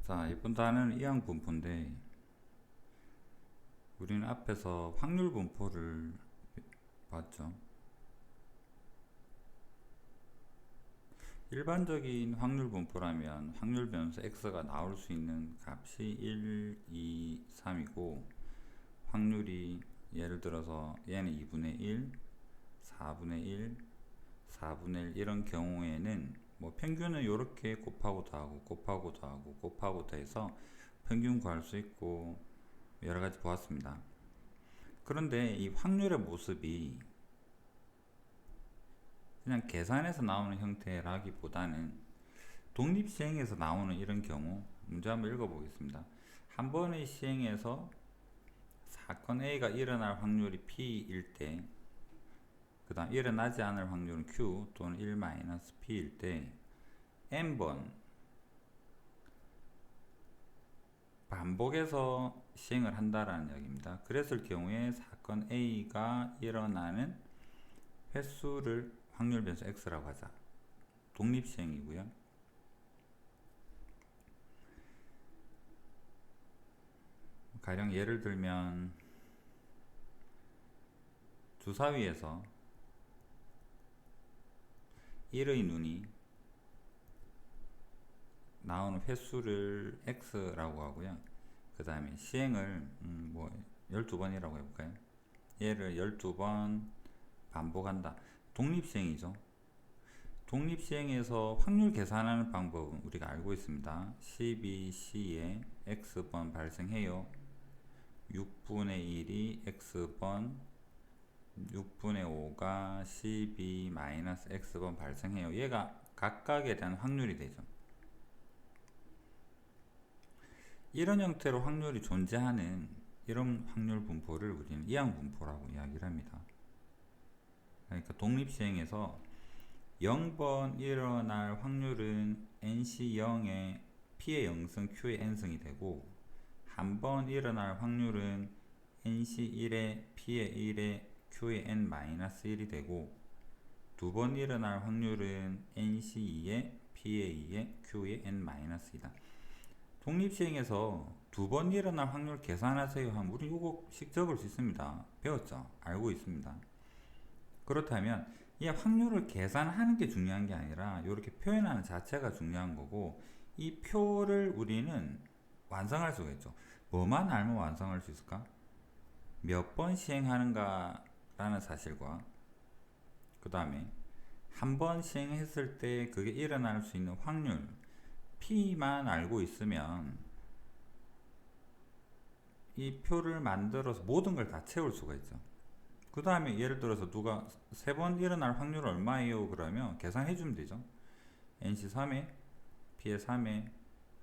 자, 이번 단어는 이항 분포인데 우리는 앞에서 확률 분포를 봤죠. 일반적인 확률 분포라면 확률 변수 x가 나올 수 있는 값이 1, 2, 3이고 확률이 예를 들어서 얘는 2분의 1, 4분의 1, 4분의 1 이런 경우에는 뭐 평균은 이렇게 곱하고 더하고 곱하고 더하고 곱하고 더해서 평균 구할 수 있고 여러 가지 보았습니다. 그런데 이 확률의 모습이 그냥 계산해서 나오는 형태라기보다는 독립시행에서 나오는 이런 경우 문제 한번 읽어보겠습니다. 한 번의 시행에서 사건 A가 일어날 확률이 P일 때, 그 다음 일어나지 않을 확률은 Q 또는 1-P일 때 N번 반복해서 시행을 한다라는 이야기입니다. 그랬을 경우에 사건 A가 일어나는 횟수를 확률 변수 X라고 하자. 독립시행이고요. 가령 예를 들면 주사위에서 1의 눈이 나오는 횟수를 X라고 하고요. 그 다음에 시행을 12번이라고 해볼까요? 얘를 12번 반복한다. 독립시행이죠. 독립시행에서 확률 계산하는 방법은 우리가 알고 있습니다. 12C에 X번 발생해요. 6분의 1이 X번, 6분의 5가 12-X번 발생해요. 얘가 각각에 대한 확률이 되죠. 이런 형태로 확률이 존재하는 이런 확률 분포를 우리는 이항 분포라고 이야기를 합니다. 그러니까 독립시행에서 0번 일어날 확률은 NC0에 P의 0승, Q의 N승이 되고 한 번 일어날 확률은 NC1에 P의 1에 Q의 N-1이 되고 두 번 일어날 확률은 NC2에 P의 2에 Q의 N-이다. 독립시행에서 두 번 일어날 확률 계산하세요 하면 우리 이거씩 적을 수 있습니다. 배웠죠? 알고 있습니다. 그렇다면 이 확률을 계산하는 게 중요한 게 아니라 이렇게 표현하는 자체가 중요한 거고 이 표를 우리는 완성할 수가 있죠. 뭐만 알면 완성할 수 있을까? 몇 번 시행하는가 라는 사실과 그 다음에 한 번 시행했을 때 그게 일어날 수 있는 확률 P만 알고 있으면 이 표를 만들어서 모든 걸 다 채울 수가 있죠. 그 다음에 예를 들어서 누가 3번 일어날 확률 얼마예요? 그러면 계산해 주면 되죠. NC 3에 P의 3에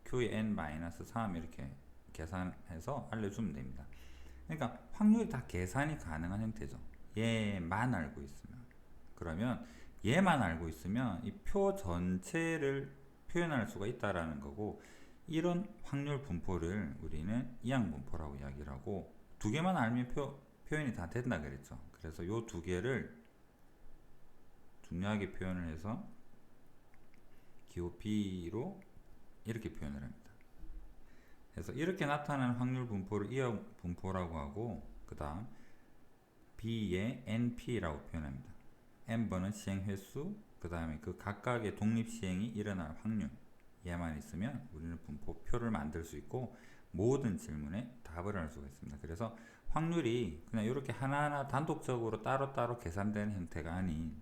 Q의 N-3 이렇게 계산해서 알려주면 됩니다. 그러니까 확률이 다 계산이 가능한 형태죠. 얘만 알고 있으면. 그러면 얘만 알고 있으면 이 표 전체를 표현할 수가 있다라는 거고 이런 확률 분포를 우리는 이항 분포라고 이야기를 하고 두 개만 알면 표현이 다 된다 그랬죠. 그래서 요 두 개를 중요하게 표현을 해서 기호 B로 이렇게 표현을 합니다. 그래서 이렇게 나타나는 확률 분포를 이항 분포라고 하고 그 다음 B의 NP라고 표현합니다. N번은 시행 횟수, 그 다음에 그 각각의 독립시행이 일어날 확률 얘만 있으면 우리는 분포표를 만들 수 있고 모든 질문에 답을 할 수가 있습니다. 그래서 확률이 그냥 이렇게 하나하나 단독적으로 따로따로 계산되는 형태가 아닌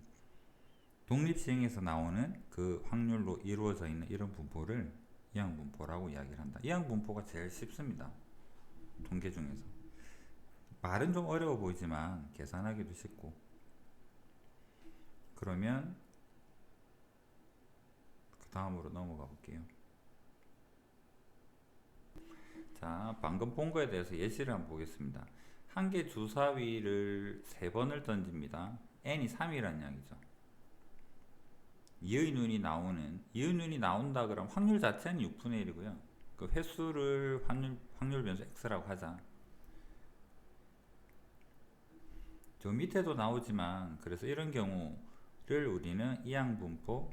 독립시행에서 나오는 그 확률로 이루어져 있는 이런 분포를 이항분포라고 이야기를 한다. 이항분포가 제일 쉽습니다. 통계 중에서. 말은 좀 어려워 보이지만 계산하기도 쉽고. 그러면 그 다음으로 넘어가 볼게요. 자, 방금 본 거에 대해서 예시를 한번 보겠습니다. 한 개 주사위를 3번을 던집니다. n이 3이라는 이야기죠. 이의 눈이 나온다 그러면 확률 자체는 6분의 1이고요. 그 횟수를 확률 변수 x라고 하자. 저 밑에도 나오지만 그래서 이런 경우를 우리는 이항분포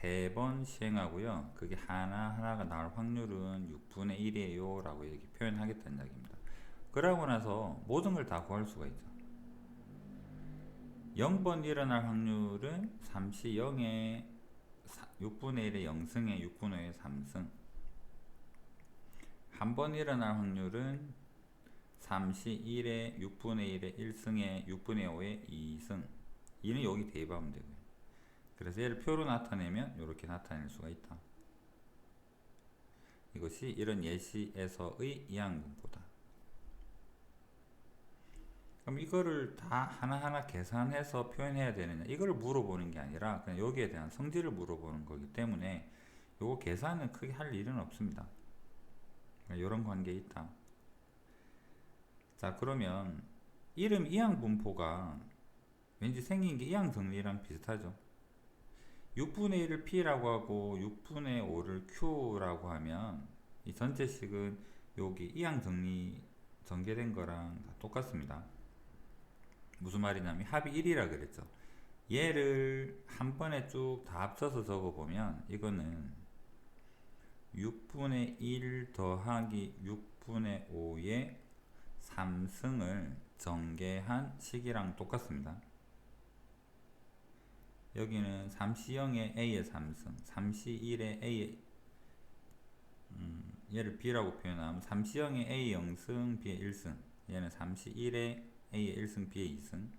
3번 시행하고요. 그게 하나하나가 나올 확률은 6분의 1이에요 라고 이렇게 표현하겠다는 이야기입니다. 그러고 나서 모든 걸 다 구할 수가 있죠. 0번 일어날 확률은 3시 0에 6분의 1의 0승에 6분의 5의 3승. 한 번 일어날 확률은 3시 1에 6분의 1의 1승에 6분의 5의 2승. 2는 여기 대입하면 되고요. 그래서 얘를 표로 나타내면 이렇게 나타낼 수가 있다. 이것이 이런 예시에서의 이항분포다. 그럼 이거를 다 하나하나 계산해서 표현해야 되느냐, 이걸 물어보는 게 아니라 그냥 여기에 대한 성질을 물어보는 거기 때문에 요거 계산은 크게 할 일은 없습니다. 이런 관계에 있다. 자, 그러면 이름 이항분포가 왠지 생긴 게 이항정리랑 비슷하죠. 6분의 1을 P라고 하고 6분의 5를 Q라고 하면 이 전체식은 여기 이항정리 전개된 거랑 다 똑같습니다. 무슨 말이냐면 합이 1이라 그랬죠. 얘를 한 번에 쭉 다 합쳐서 적어보면 이거는 6분의 1 더하기 6분의 5의 3승을 전개한 식이랑 똑같습니다. 여기는 3C0의 A의 3승, 3C1의 A의 얘를 B라고 표현하면 3C0의 A 0승, B의 1승, 얘는 3C1의 A의 1승, B의 2승,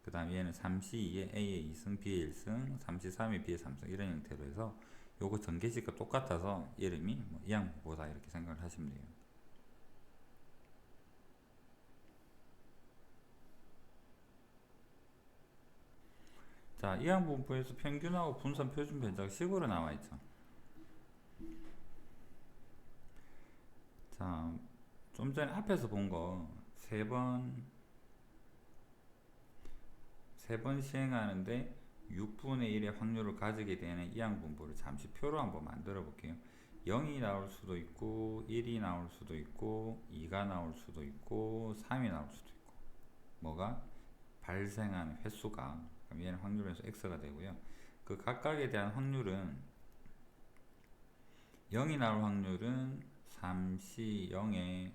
그 다음 얘는 3C2의 A의 2승, B의 1승, 3C3의 B의 3승, 이런 형태로 해서 요거 전개식과 똑같아서 이름이 뭐 이항분포다 이렇게 생각을 하시면 돼요. 자, 이항분포에서 평균하고 분산 표준 변작 식으로 나와 있죠. 자, 좀 전에 앞에서 본 거 세 번 시행하는데 6분의 1의 확률을 가지게 되는 이항분포를 잠시 표로 한번 만들어 볼게요. 0이 나올 수도 있고 1이 나올 수도 있고 2가 나올 수도 있고 3이 나올 수도 있고, 뭐가 발생하는 횟수가, 그럼 얘는 확률에서 x가 되고요. 그 각각에 대한 확률은 0이 나올 확률은 3C0에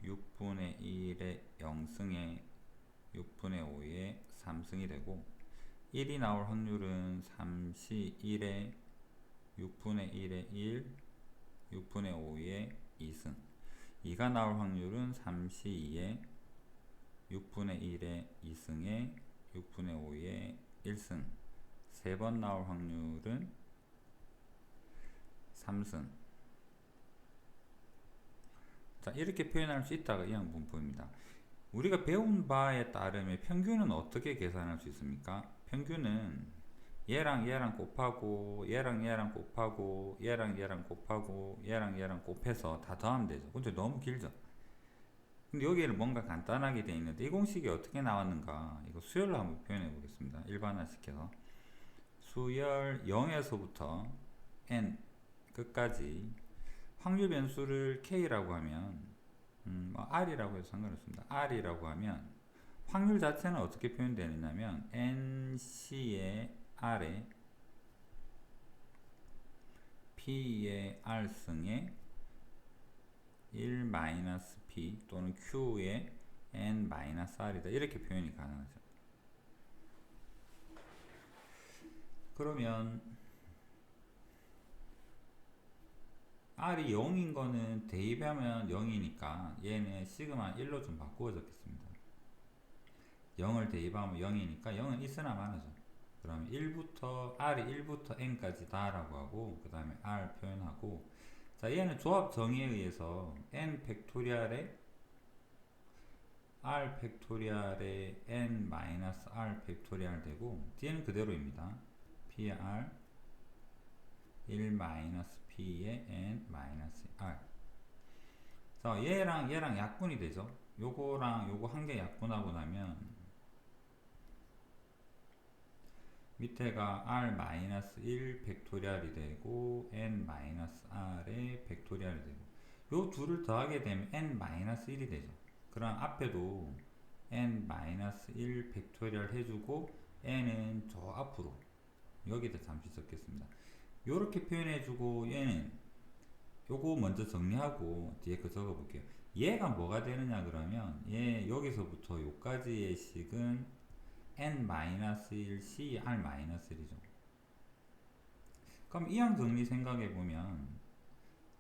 6분의 1의 0승에 6분의 5의 3승이 되고, 1이 나올 확률은 3C1에 6분의 1의 1, 6분의 5의 2승. 2가 나올 확률은 3C2에 6분의 1의 2승에 6분의 5의 1승. 3번 나올 확률은 3승. 자, 이렇게 표현할 수 있다가 이항분포입니다. 우리가 배운 바에 따르면 평균은 어떻게 계산할 수 있습니까? 평균은 얘랑 얘랑 곱하고 얘랑 얘랑 곱하고 얘랑 얘랑 곱하고 얘랑 얘랑 곱해서 다 더하면 되죠. 근데 너무 길죠. 근데 여기에는 뭔가 간단하게 되어 있는데 이 공식이 어떻게 나왔는가, 이거 수열로 한번 표현해 보겠습니다. 일반화시켜서 수열 0에서부터 n 끝까지 확률 변수를 k라고 하면 r이라고 해서 상관없습니다. r이라고 하면 확률 자체는 어떻게 표현되느냐면 nc의 r에 p의 r승에 1-p 또는 q의 n-r이다, 이렇게 표현이 가능하죠. 그러면 r이 0인 거는 대입하면 0이니까 얘는 시그마 1로 좀 바꾸어 적겠습니다. 0을 대입하면 0이니까 0은 있으나 마나죠. 그러면 1부터 r이 1부터 n까지 다라고 하고 그 다음에 r 표현하고, 자, 얘는 조합 정의에 의해서 n 팩토리얼에 r 팩토리얼에 n 마이너스 r 팩토리얼 되고 뒤에는 그대로입니다. p의 r 1 마이너스 p의 n 마이너스 r. 자, 얘랑 얘랑 약분이 되죠. 요거랑 요거 한 개 약분하고 나면 밑에가 r-1 팩토리얼이 되고 n-r의 팩토리얼이 되고, 요 둘을 더하게 되면 n-1이 되죠. 그럼 앞에도 n-1 팩토리얼 해주고 n은 저 앞으로 여기다 잠시 적겠습니다. 요렇게 표현해주고 얘는 요거 먼저 정리하고 뒤에 거 적어볼게요. 얘가 뭐가 되느냐 그러면 얘 여기서부터 요까지의 식은 n-1 c r-1이죠. 그럼 이항 정리 생각해보면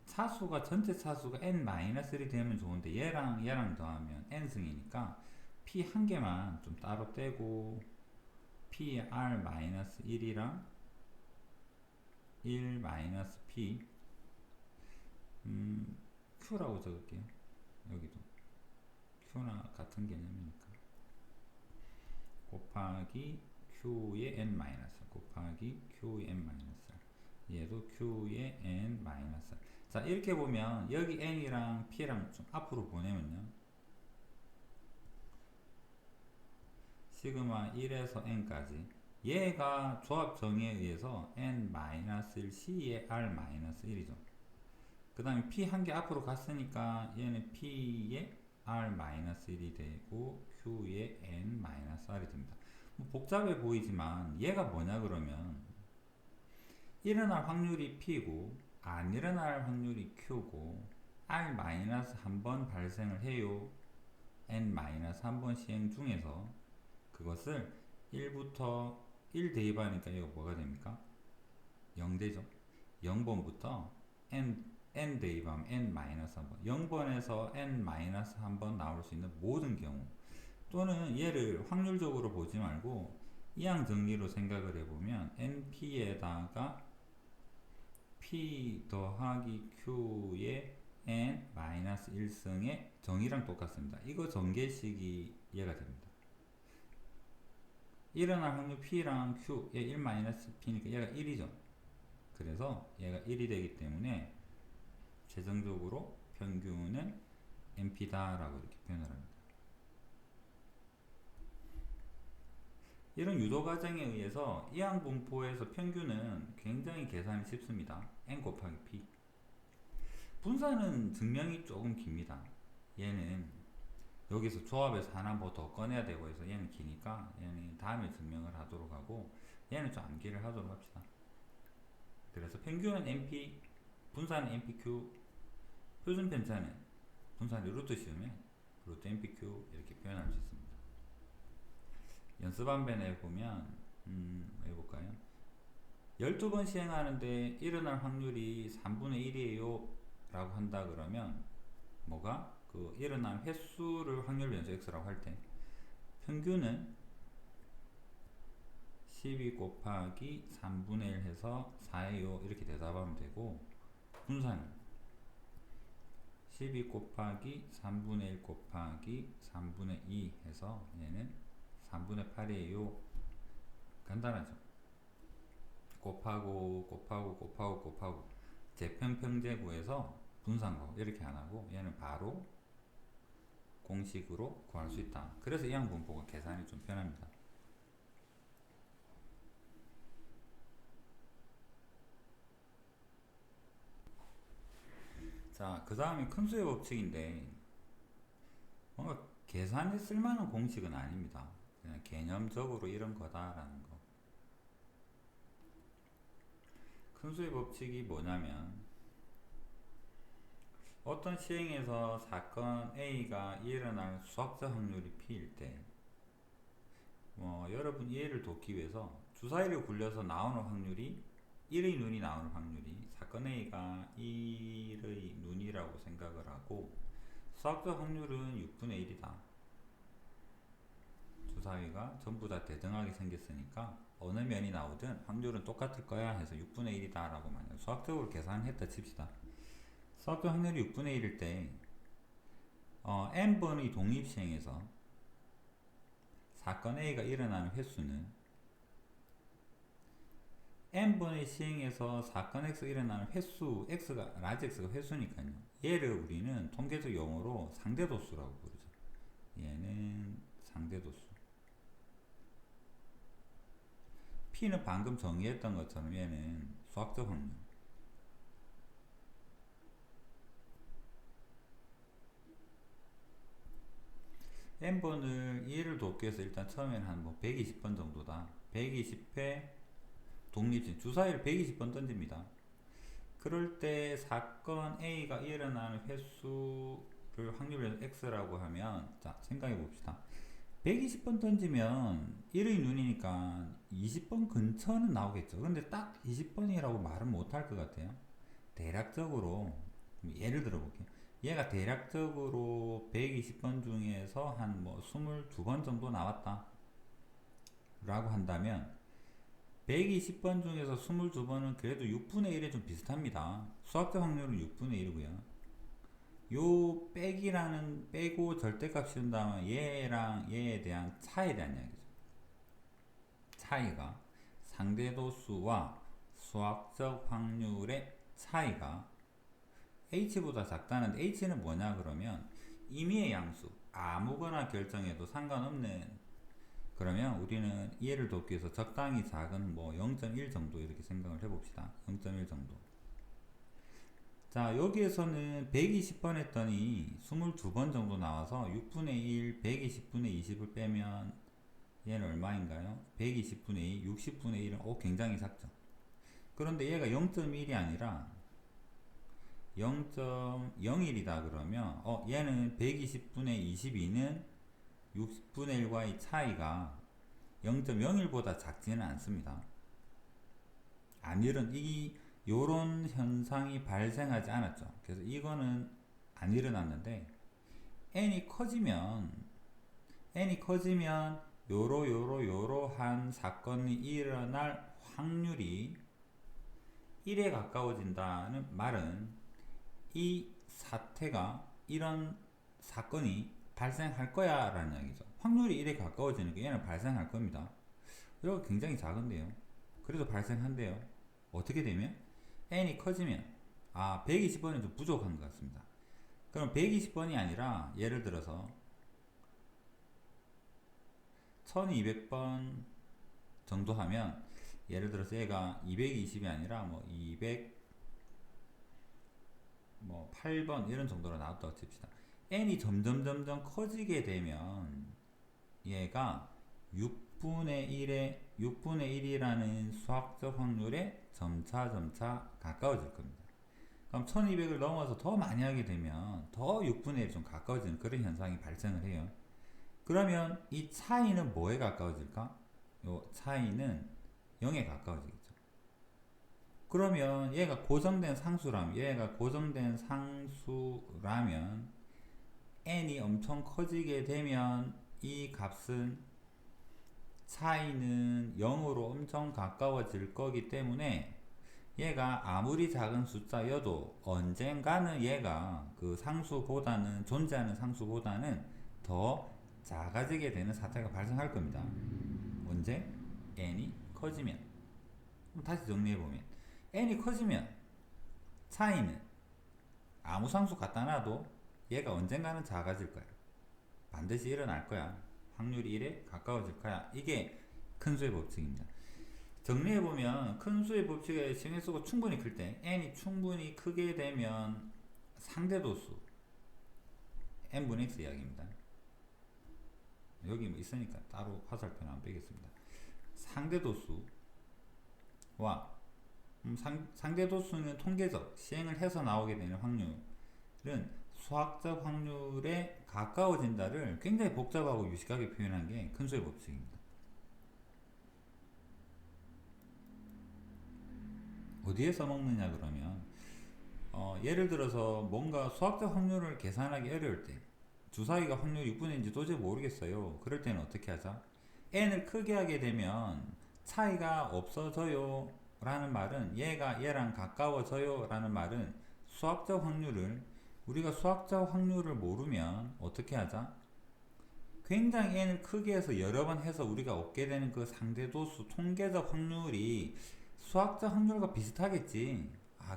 차수가 전체 차수가 n-1이 되면 좋은데 얘랑 얘랑 더하면 n승이니까 p 한 개만 좀 따로 떼고 pr-1이랑 1-p q라고 적을게요. 여기도 q나 같은 개념이니까 곱하기 q의 n 곱하기 q의 n 얘도 q의 n 자 이렇게 보면 여기 n이랑 p랑 좀 앞으로 보내면요 시그마 1에서 n까지 얘가 조합 정의에 의해서 n-1 c의 r-1이죠. 그 다음에 p 한 개 앞으로 갔으니까 얘는 p의 r-1이 되고 q의 n-r이 됩니다. 뭐 복잡해 보이지만 얘가 뭐냐 그러면 일어날 확률이 p고 안 일어날 확률이 q고 r-한 번 발생을 해요. n-한 번 시행 중에서 그것을 1부터 1 대입하니까 이거 뭐가 됩니까? 0되죠. 0번부터 n 대입하면 n-1번 0번에서 n-1번 나올 수 있는 모든 경우 또는 얘를 확률적으로 보지 말고 이항 정리로 생각을 해보면 np에다가 p 더하기 q의 n-1승의 정의랑 똑같습니다. 이거 전개식이 얘가 됩니다. 일어날 확률 p랑 q, 얘 1-p니까 얘가 1이죠. 그래서 얘가 1이 되기 때문에 최종적으로 평균은 np다 라고 이렇게 표현을 합니다. 이런 유도 과정에 의해서 이항 분포에서 평균은 굉장히 계산이 쉽습니다. n 곱하기 p. 분산은 증명이 조금 깁니다. 얘는 여기서 조합에서 하나 더 꺼내야 되고 해서 얘는 기니까 얘는 다음에 증명을 하도록 하고 얘는 좀 암기를 하도록 합시다. 그래서 평균은 np, 분산은 npq, 표준 편차는 분산을 루트 씌우면 루트 npq 이렇게 표현할 수 있습니다. 연습 한 번 해보면 해볼까요? 12번 시행하는데 일어날 확률이 3분의 1이에요 라고 한다 그러면 뭐가? 그 일어난 횟수를 확률 변수 x라고 할 때 평균은 12 곱하기 3분의 1 해서 4예요 이렇게 대답하면 되고 분산은 12 곱하기 3분의 1 곱하기 3분의 2 해서 얘는 3분의 8이에요. 간단하죠. 곱하고 재평평제 구해서 분산거 이렇게 안하고 얘는 바로 공식으로 구할 수 있다. 그래서 이항 분포가 계산이 좀 편합니다. 자, 그 다음에 큰 수의 법칙인데 뭔가 계산에 쓸만한 공식은 아닙니다. 그냥 개념적으로 이런 거다라는 거. 큰 수의 법칙이 뭐냐면 어떤 시행에서 사건 A가 일어날 수학적 확률이 P일 때 여러분 이해를 돕기 위해서 주사위를 굴려서 나오는 확률이 1의 눈이 나오는 확률이 사건 A가 1의 눈이라고 생각을 하고 수학적 확률은 6분의 1이다. 주사위가 전부 다 대등하게 생겼으니까 어느 면이 나오든 확률은 똑같을 거야 해서 6분의 1이다 라고 만약 수학적으로 계산했다 칩시다. 수학적 확률이 6분의 1일 때 n번의 독립시행에서 사건 A가 일어나는 횟수는 n번의 시행에서 사건 X가 일어나는 횟수 X가 라지 X가 횟수니까요. 얘를 우리는 통계적 용어로 상대도수라고 부르죠. 얘는 상대도수. P는 방금 정의했던 것처럼 얘는 수학적 확률. n번을 이해를 돕기 위해서 일단 처음에는 한 120번 정도다. 120회 독립심 주사위를 120번 던집니다. 그럴 때 사건 A가 일어나는 횟수를 확률을 X라고 하면, 자 생각해 봅시다. 120번 던지면 1의 눈이니까 20번 근처는 나오겠죠. 근데 딱 20번이라고 말은 못할 것 같아요. 대략적으로 예를 들어 볼게요. 얘가 대략적으로 120번 중에서 한 뭐 22번 정도 나왔다 라고 한다면 120번 중에서 22번은 그래도 6분의 1에 좀 비슷합니다. 수학적 확률은 6분의 1이고요. 요 빼기라는 빼고 절대값 씌운다면 얘랑 얘에 대한 차에 대한 이야기죠. 차이가 상대도수와 수학적 확률의 차이가 h보다 작다는데 h는 뭐냐 그러면 임의의 양수 아무거나 결정해도 상관없는, 그러면 우리는 이해를 돕기 위해서 적당히 작은 뭐 0.1 정도 이렇게 생각을 해봅시다. 0.1 정도. 자 여기에서는 120번 했더니 22번 정도 나와서 6분의 1, 120분의 20을 빼면 얘는 얼마인가요? 120분의 2, 60분의 1은 굉장히 작죠. 그런데 얘가 0.1이 아니라 0.01이다 그러면 얘는 120분의 22는 60분의 1과의 차이가 0.01보다 작지는 않습니다. 요런 현상이 발생하지 않았죠. 그래서 이거는 안 일어났는데 n이 커지면 요러한 사건이 일어날 확률이 1에 가까워진다는 말은 이 사태가 이런 사건이 발생할 거야 라는 이야기죠. 확률이 1에 가까워지니까 얘는 발생할 겁니다. 이거 굉장히 작은데요. 그래도 발생한대요. 어떻게 되면? n이 커지면 120번은 좀 부족한 것 같습니다. 그럼 120번이 아니라 예를 들어서 1200번 정도 하면, 예를 들어서 얘가 220이 아니라 뭐 208번 이런 정도로 나왔다고 칩시다. n이 점점 커지게 되면 얘가 6분의 1이라는 수학적 확률에 점차 가까워질 겁니다. 그럼 1200을 넘어서 더 많이 하게 되면 더 6분의 1이 좀 가까워지는 그런 현상이 발생을 해요. 그러면 이 차이는 뭐에 가까워질까? 요 차이는 0에 가까워지겠죠. 그러면 얘가 고정된 상수라면 n이 엄청 커지게 되면 이 값은 차이는 0으로 엄청 가까워질 거기 때문에 얘가 아무리 작은 숫자여도 언젠가는 얘가 그 상수보다는, 존재하는 상수보다는 더 작아지게 되는 사태가 발생할 겁니다. 언제? n이 커지면. 그럼 다시 정리해보면 n이 커지면 차이는 아무 상수 갖다 놔도 얘가 언젠가는 작아질 거야. 반드시 일어날 거야. 확률이 1에 가까워질 거야. 이게 큰 수의 법칙입니다. 정리해보면 큰 수의 법칙에 신경 쓰고 충분히 클 때, n이 충분히 크게 되면 상대도수 n분의 x 이야기입니다. 여기 뭐 있으니까 따로 화살표는 안 빼겠습니다. 상대도수와 상대도수는 통계적 시행을 해서 나오게 되는 확률은 수학적 확률에 가까워진다를 굉장히 복잡하고 유식하게 표현한 게 큰 수의 법칙입니다. 어디에 써먹느냐 그러면 예를 들어서 뭔가 수학적 확률을 계산하기 어려울 때, 주사위가 확률 6분의인지 도저히 모르겠어요. 그럴 때는 어떻게 하죠? n을 크게 하게 되면 차이가 없어져요 라는 말은, 얘가 얘랑 가까워져요 라는 말은 우리가 수학적 확률을 모르면 어떻게 하자? 굉장히 n을 크게 해서 여러 번 해서 우리가 얻게 되는 그 상대도수 통계적 확률이 수학적 확률과 비슷하겠지.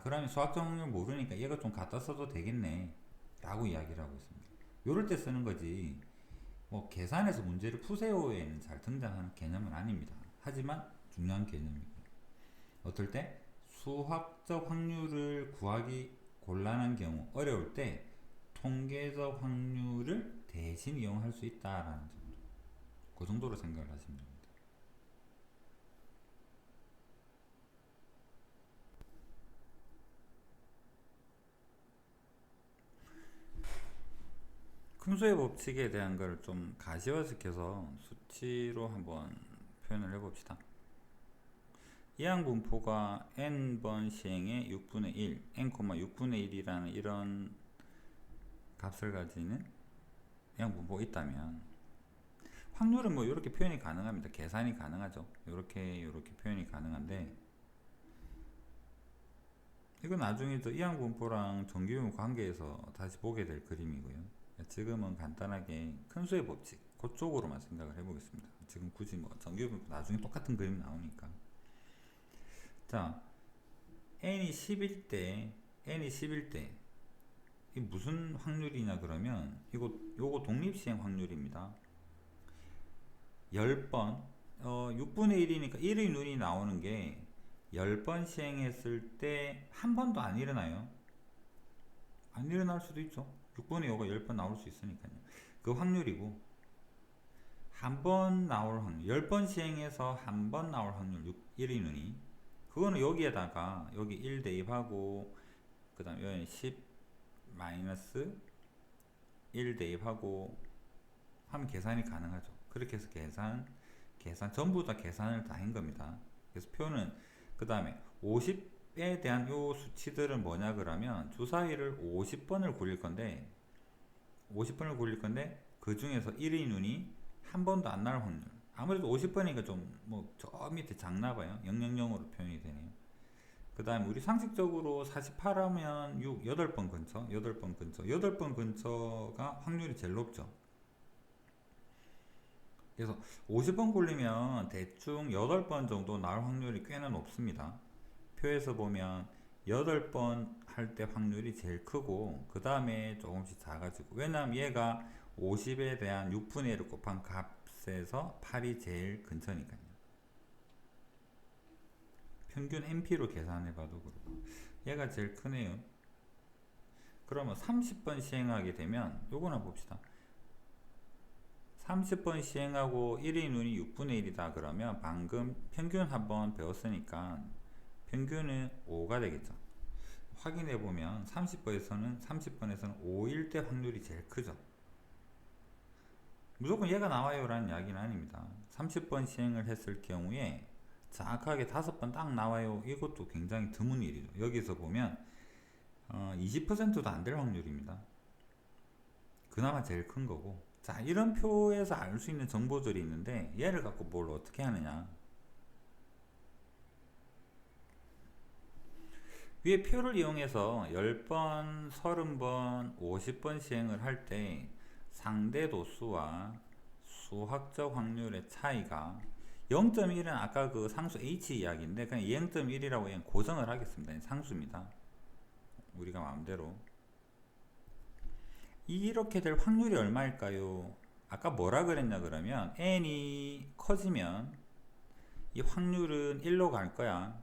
그러면 수학적 확률 모르니까 얘가 좀 갖다 써도 되겠네 라고 이야기를 하고 있습니다. 요럴 때 쓰는 거지, 뭐 계산해서 문제를 푸세요에는 잘 등장하는 개념은 아닙니다. 하지만 중요한 개념이고, 어떨 때 수학적 확률을 구하기 곤란한 경우, 어려울 때 통계적 확률을 대신 이용할 수 있다라는 정도, 그 정도로 생각을 하시면 됩니다. 큰수의 법칙에 대한 걸 좀 가시화시켜서 수치로 한번 표현을 해봅시다. 이항분포가 n번 시행의 6분의 1, n, 6분의 1이라는 이런 값을 가지는 이항분포가 있다면 확률은 뭐 이렇게 표현이 가능합니다. 계산이 가능하죠. 이렇게 표현이 가능한데 이건 나중에 저 이항분포랑 정규분 관계에서 다시 보게 될 그림이고요. 지금은 간단하게 큰수의 법칙 그쪽으로만 생각을 해보겠습니다. 지금 굳이 뭐 정규분 나중에 똑같은 그림 나오니까. 자, n이 10일 때 이 무슨 확률이냐 그러면 요거 독립시행 확률입니다. 10번 6분의 1이니까 1의 눈이 나오는 게 10번 시행했을 때 한 번도 안 일어나요. 안 일어날 수도 있죠. 6분의 5가 10번 나올 수 있으니까요. 그 확률이고 한 번 나올 확률 10번 시행해서 한 번 나올 확률 1의 눈이 그거는 여기에다가 여기 1 대입하고 그 다음 여기 10 마이너스 1 대입하고 하면 계산이 가능하죠. 그렇게 해서 계산 전부 다 계산을 다 한 겁니다. 그래서 표는 그 다음에 50에 대한 요 수치들은 뭐냐 그러면 주사위를 50번을 굴릴 건데 그 중에서 1의 눈이 한 번도 안 날 확률 아무래도 50번이니까 좀 뭐 저 밑에 작나봐요. 000으로 표현이 되네요. 그 다음에 우리 상식적으로 48하면 8번 근처가 확률이 제일 높죠. 그래서 50번 굴리면 대충 8번 정도 나올 확률이 꽤나 높습니다. 표에서 보면 8번 할 때 확률이 제일 크고 그 다음에 조금씩 작아지고 왜냐하면 얘가 50에 대한 6분의 1을 곱한 값에서 8이 제일 근처니까요. 평균 NP로 계산해봐도 그렇고 얘가 제일 크네요. 그러면 30번 시행하게 되면 요거나 봅시다. 30번 시행하고 1의 눈이 6분의 1이다 그러면 방금 평균 한번 배웠으니까 평균은 5가 되겠죠. 확인해보면 30번에서는 5일 때 확률이 제일 크죠. 무조건 얘가 나와요 라는 이야기는 아닙니다. 30번 시행을 했을 경우에 정확하게 5번 딱 나와요. 이것도 굉장히 드문 일이죠. 여기서 보면 20%도 안 될 확률입니다. 그나마 제일 큰 거고. 자, 이런 표에서 알 수 있는 정보들이 있는데 얘를 갖고 뭘 어떻게 하느냐. 위에 표를 이용해서 10번, 30번, 50번 시행을 할 때 상대 도수와 수학적 확률의 차이가 0.1은 아까 그 상수 h 이야기인데 그냥 0.1이라고 그냥 고정을 하겠습니다. 상수입니다. 우리가 마음대로 이렇게 될 확률이 얼마일까요? 아까 뭐라 그랬냐 그러면 n이 커지면 이 확률은 1로 갈 거야.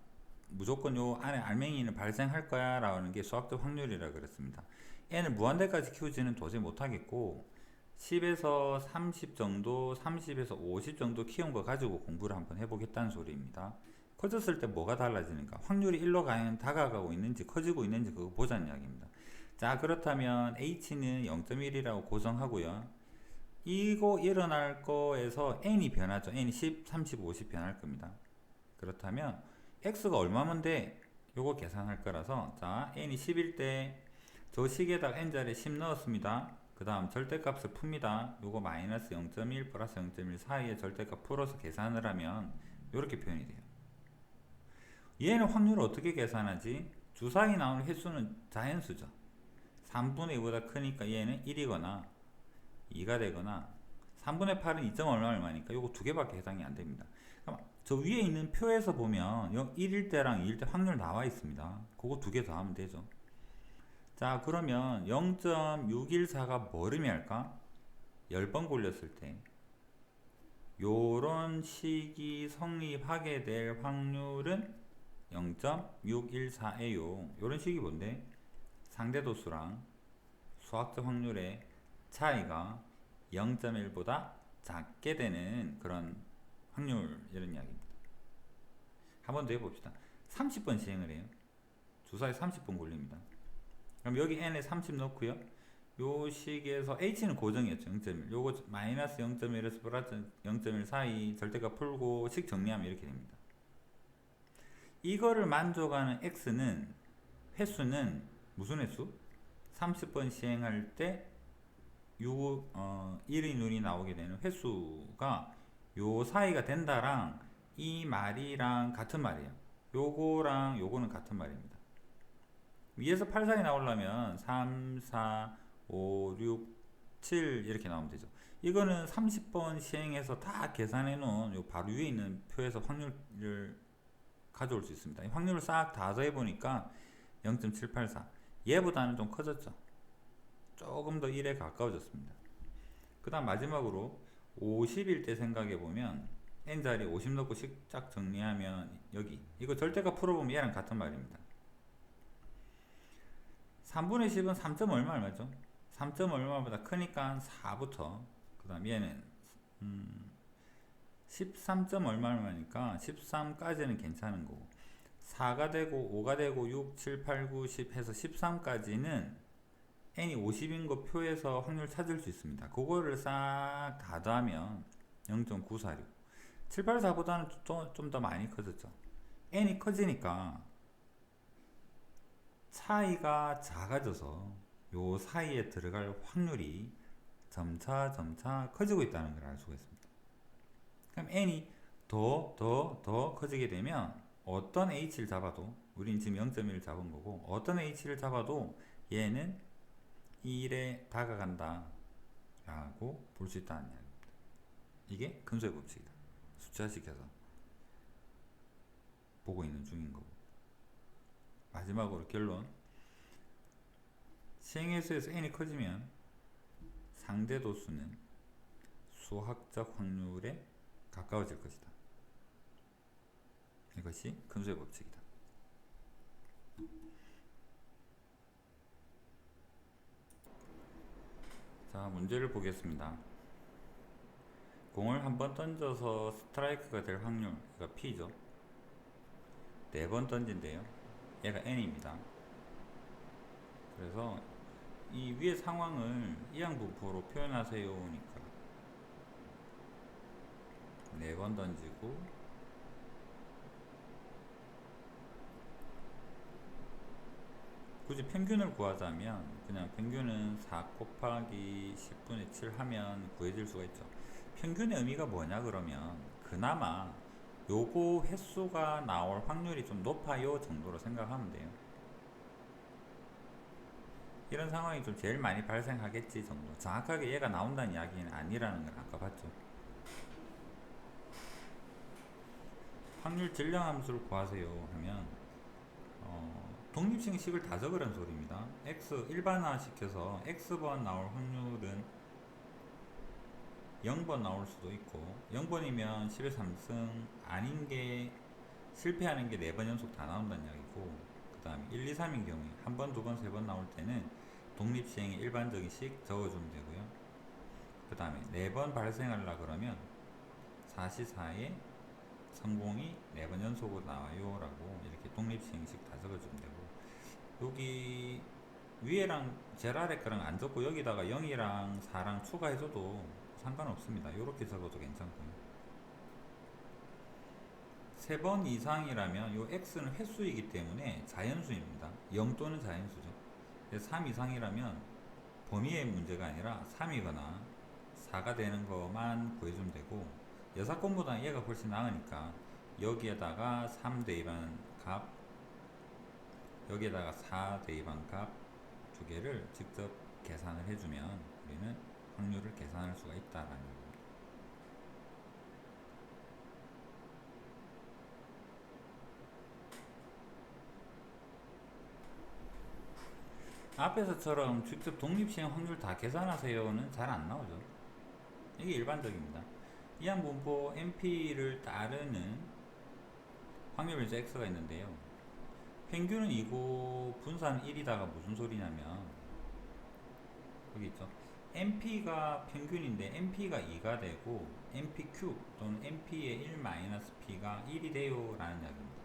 무조건 요 안에 알맹이는 발생할 거야 라는 게 수학적 확률이라 그랬습니다. n을 무한대까지 키우지는 도저히 못하겠고 10에서 30 정도 30에서 50 정도 키운 거 가지고 공부를 한번 해보겠다는 소리입니다. 커졌을 때 뭐가 달라지는가? 확률이 1로 다가가고 있는지 커지고 있는지 그거 보자는 이야기입니다. 자, 그렇다면 h는 0.1이라고 고정하고요. 이거 일어날 거에서 n이 변하죠. n이 10, 30, 50 변할 겁니다. 그렇다면 x가 얼마면 돼? 요거 계산할 거라서 자, n이 10일 때 저 식에다가 n자리에 10 넣었습니다. 그 다음 절대값을 풉니다. 요거 마이너스 0.1 플러스 0.1 사이에 절대값 풀어서 계산을 하면 요렇게 표현이 돼요. 얘는 확률을 어떻게 계산하지? 주사위 나오는 횟수는 자연수죠. 3분의 2보다 크니까 얘는 1이거나 2가 되거나 3분의 8은 2점 얼마니까 요거 두 개밖에 해당이 안 됩니다. 그럼 저 위에 있는 표에서 보면 1일 때랑 2일 때 확률 나와 있습니다. 그거 두 개 더하면 되죠. 자, 그러면 0.614가 뭘 의미할까? 10번 굴렸을 때 요런 식이 성립하게 될 확률은 0.614예요. 요런 식이 뭔데? 상대도수랑 수학적 확률의 차이가 0.1보다 작게 되는 그런 확률 이런 이야기입니다. 한 번 더 해봅시다. 30번 시행을 해요. 주사위 30번 굴립니다. 그럼 여기 n에 30 넣고요. 요 식에서 h는 고정이었죠. 0.1. 요거 마이너스 0.1에서 플러스 0.1 사이 절대값 풀고 식 정리하면 이렇게 됩니다. 이거를 만족하는 x는 횟수는 무슨 횟수? 30번 시행할 때 1의 눈이 나오게 되는 횟수가 요 사이가 된다랑 이 말이랑 같은 말이에요. 요거랑 요거는 같은 말입니다. 위에서 8 사이 나오려면 3, 4, 5, 6, 7 이렇게 나오면 되죠. 이거는 30번 시행해서 다 계산해 놓은 요 바로 위에 있는 표에서 확률을 가져올 수 있습니다. 이 확률을 싹 다 더해 보니까 0.784. 얘보다는 좀 커졌죠. 조금 더 1에 가까워졌습니다. 그 다음 마지막으로 50일 때 생각해 보면 n자리 50 넣고 식 쫙 정리하면 여기 이거 절대값 풀어보면 얘랑 같은 말입니다. 3분의 10은 3점 얼마죠? 3점 얼마보다 크니까 4부터 그 다음 얘는 13점 얼마니까 13까지는 괜찮은 거고 4가 되고 5가 되고 6, 7, 8, 9, 10 해서 13까지는 n이 50인 거 표에서 확률 찾을 수 있습니다. 그거를 싹 다 더하면 0.946 784보다는 좀 더 많이 커졌죠. n이 커지니까 차이가 작아져서 요 사이에 들어갈 확률이 점차 커지고 있다는 걸 알 수가 있습니다. 그럼 n이 더 커지게 되면 어떤 h를 잡아도 우린 지금 0.1을 잡은 거고 어떤 h를 잡아도 얘는 1에 다가간다 라고 볼 수 있다는 이야기입니다. 이게 근소의 법칙이다. 숫자식해서 보고 있는 중인 거고 마지막으로 결론 시행회수에서 n이 커지면 상대 도수는 수학적 확률에 가까워질 것이다. 이것이 근소의 법칙이다. 자, 문제를 보겠습니다. 공을 한번 던져서 스트라이크가 될 확률, 이거 P죠. 4번 던진대요. 얘가 N입니다. 그래서 이 위의 상황을 이항분포로 표현하세요니까 4번 던지고 굳이 평균을 구하자면 그냥 평균은 4 곱하기 10분의 7 하면 구해질 수가 있죠. 평균의 의미가 뭐냐 그러면 그나마 요거 횟수가 나올 확률이 좀 높아요 정도로 생각하면 돼요. 이런 상황이 좀 제일 많이 발생하겠지 정도. 정확하게 얘가 나온다는 이야기는 아니라는 걸 아까 봤죠. 확률 질량함수를 구하세요 하면 독립식을 다 적으라는 소리입니다. x 일반화 시켜서 x번 나올 확률은 0번 나올 수도 있고 0번이면 10의 3승 아닌 게 실패하는 게 4번 연속 다 나온다는 이야기고 그 다음에 1, 2, 3인 경우에 1번, 2번, 3번 나올 때는 독립시행의 일반적인 식 적어주면 되고요. 그 다음에 4번 발생하려 그러면 4시4에 성공이 4번 연속으로 나와요 라고 이렇게 독립시행식 다 적어주면 되고 여기 위에랑 제일 아래 거랑 안 적고 여기다가 0이랑 4랑 추가해줘도 상관없습니다. 이렇게 적어도 괜찮고요. 3번 이상이라면 이 x는 횟수이기 때문에 자연수입니다. 0 또는 자연수죠. 3 이상이라면 범위의 문제가 아니라 3이거나 4가 되는 것만 구해주면 되고 여사건보다 얘가 훨씬 나으니까 여기에다가 3 대입한 값 여기에다가 4 대입한 값 두 개를 직접 계산을 해주면 우리는 확률을 계산할 수가 있다라는 겁니다. 앞에서처럼 직접 독립시행 확률 다 계산하세요는 잘 안 나오죠. 이게 일반적입니다. 이항분포 NP를 따르는 확률 변수 X가 있는데요. 평균은 2고 분산은 1이다가 무슨 소리냐면 여기 있죠. NP가 평균인데 NP가 2가 되고 NPQ 또는 NP의 1-P가 1이 돼요 라는 이야기입니다.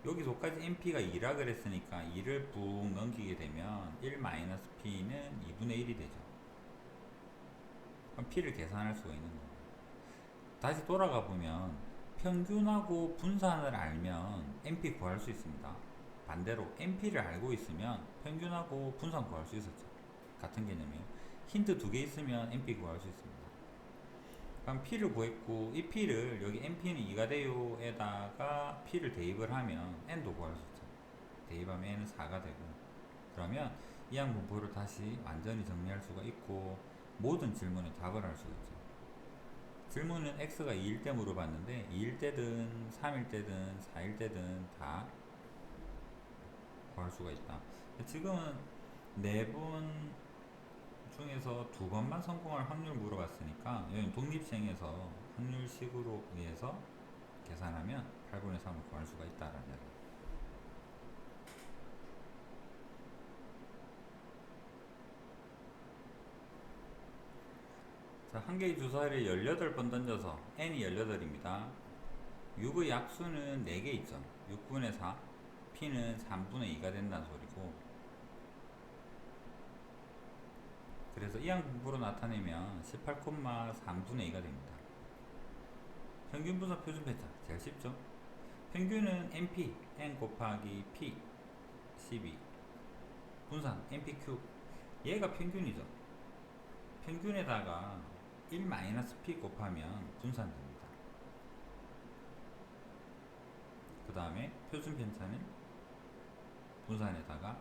여기서까지 NP가 2라 그랬으니까 2를 꾹 넘기게 되면 1-P는 2분의 1이 되죠. 그럼 P를 계산할 수가 있는 거예요. 다시 돌아가 보면 평균하고 분산을 알면 NP 구할 수 있습니다. 반대로 NP를 알고 있으면 평균하고 분산 구할 수 있었죠. 같은 개념이에요. 힌트 2개 있으면 NP 구할 수 있습니다. 그럼 P를 구했고 이 P를 여기 NP는 2가 돼요 에다가 P를 대입을 하면 N도 구할 수 있죠. 대입하면 N은 4가 되고, 그러면 이 항분포를 다시 완전히 정리할 수가 있고 모든 질문에 답을 할 수가 있죠. 질문은 X가 2일 때 물어봤는데 2일 때든 3일 때든 4일 때든 다 구할 수가 있다. 지금은 4분 중에서 2번만 성공할 확률 물어봤으니까 여기 독립시행에서 확률식으로 의해서 계산하면 8분의 3을 구할 수가 있다라는 이야기. 자, 한 개의 주사위를 18번 던져서 n이 18입니다. 6의 약수는 4개 있죠. 6분의 4, p는 3분의 2가 된다는 소리고, 그래서 이 항분포로 나타내면 18,3분의 2가 됩니다. 평균 분산 표준 편차 제일 쉽죠. 평균은 NP, N 곱하기 P 12, 분산 NPQ, 얘가 평균이죠. 평균에다가 1-P 곱하면 분산됩니다. 그 다음에 표준 편차는 분산에다가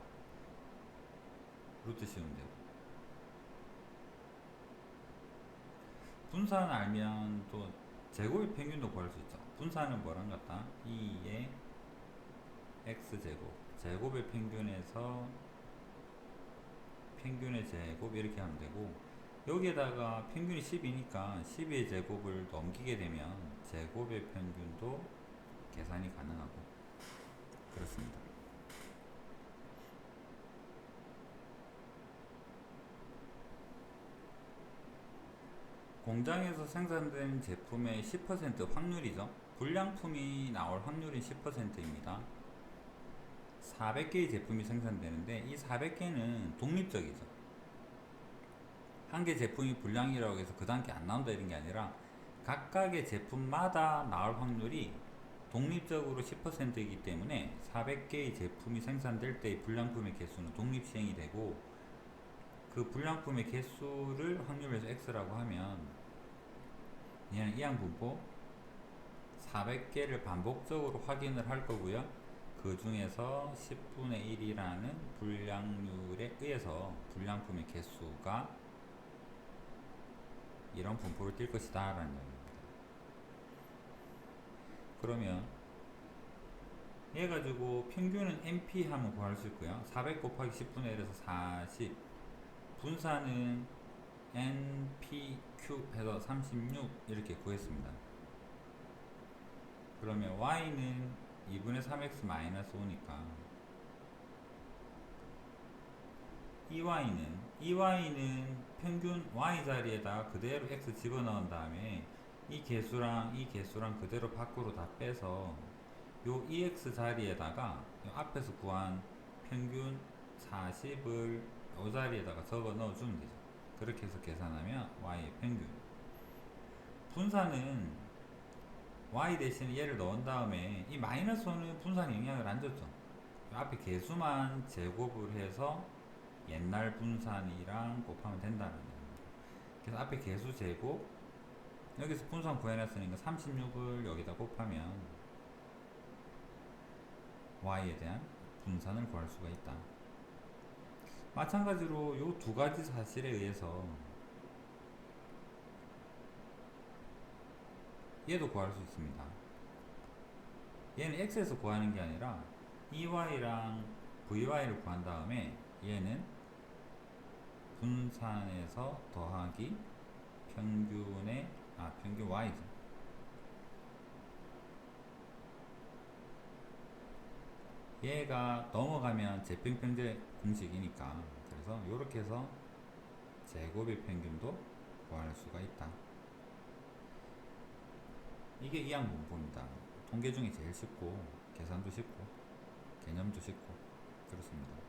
루트 씌우면 되고, 분산 알면 또 제곱의 평균도 구할 수 있죠. 분산은 뭐랑 같다? 2의 x제곱, 제곱의 평균에서 평균의 제곱 이렇게 하면 되고, 여기에다가 평균이 10이니까 12의 제곱을 넘기게 되면 제곱의 평균도 계산이 가능하고 그렇습니다. 공장에서 생산된 제품의 10% 확률이죠. 불량품이 나올 확률이 10%입니다. 400개의 제품이 생산되는데 이 400개는 독립적이죠. 한 개 제품이 불량이라고 해서 그 다음 게 안 나온다 이런 게 아니라 각각의 제품마다 나올 확률이 독립적으로 10%이기 때문에 400개의 제품이 생산될 때의 불량품의 개수는 독립시행이 되고, 그 불량품의 개수를 확률에서 x라고 하면 얘는 이 항분포 400개를 반복적으로 확인을 할 거고요. 그 중에서 10분의 1이라는 불량률에 의해서 불량품의 개수가 이런 분포를 띌 것이다 라는 얘기입니다. 그러면 얘 가지고 평균은 NP 하면 구할 수 있고요. 400 곱하기 10분의 1에서 40, 분산은 NPQ 해서 36 이렇게 구했습니다. 그러면 Y는 2분의 3x 마이너스 5니까 EY는 평균 Y 자리에다 그대로 x 집어넣은 다음에 이 개수랑 이 개수랑 그대로 밖으로 다 빼서 요 EX 자리에다가 요 앞에서 구한 평균 40을 요 자리에다가 적어 넣어주면 되죠. 그렇게 해서 계산하면 Y의 평균. 분산은 Y 대신에 얘를 넣은 다음에 이 마이너스 5는 분산에 영향을 안 줬죠. 앞에 개수만 제곱을 해서 옛날 분산이랑 곱하면 된다는 겁니다. 그래서 앞에 개수 제곱, 여기서 분산 구해놨으니까 36을 여기다 곱하면 Y에 대한 분산을 구할 수가 있다. 마찬가지로 이 두 가지 사실에 의해서 얘도 구할 수 있습니다. 얘는 x에서 구하는 게 아니라 EY랑 VY를 구한 다음에 얘는 분산에서 더하기 평균의 평균 Y죠. 얘가 넘어가면 재평평제 공식이니까, 그래서 이렇게 해서 제곱의 평균도 구할 수가 있다. 이게 이항분포입니다. 통계 중에 제일 쉽고 계산도 쉽고 개념도 쉽고 그렇습니다.